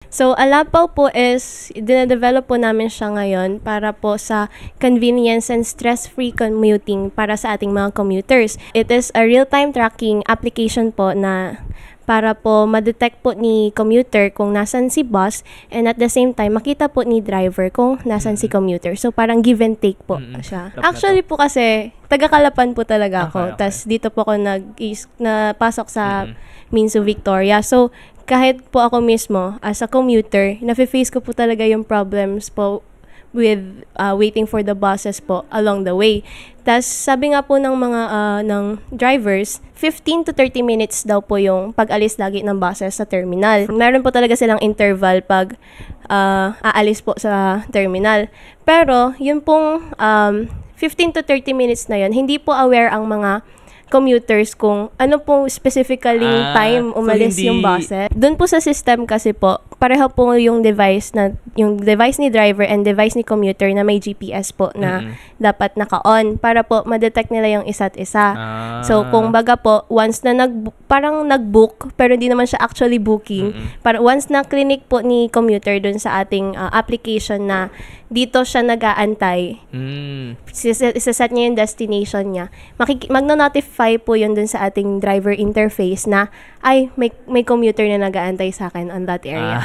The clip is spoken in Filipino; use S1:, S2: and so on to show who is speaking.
S1: So, Alapaw po is, dinedevelop po namin siya ngayon para po sa convenience and stress-free commuting para sa ating mga commuters. It is a real-time tracking application po na para po ma-detect po ni commuter kung nasan si bus and at the same time makita po ni driver kung nasan si commuter. So parang give and take po siya. Actually po kasi taga-Calapan po talaga ako.
S2: Okay.
S1: Tas dito po ako napasok sa Minso Victoria. So kahit po ako mismo as a commuter, nafe-face ko po talaga yung problems po with waiting for the buses po along the way. Tas sabi nga po ng mga ng drivers, 15 to 30 minutes daw po yung pag-alis lagi ng buses sa terminal. Meron po talaga silang interval pag aalis po sa terminal. Pero yun pong 15 to 30 minutes na yun, hindi po aware ang mga commuters kung ano po specifically time umalis
S2: so hindi...
S1: yung buses. Doon po sa system kasi po, pareho po yung device ni driver and device ni commuter na may GPS po na dapat naka-on para po ma-detect nila yung isa't isa. So kung baga po, once na parang nag-book pero hindi naman siya actually booking, para once na clinic po ni commuter doon sa ating application na dito siya nag-aantay, isaset niya yung destination niya, magno-notify po yun dun sa ating driver interface na ay may commuter na nag-aantay sa akin on that area.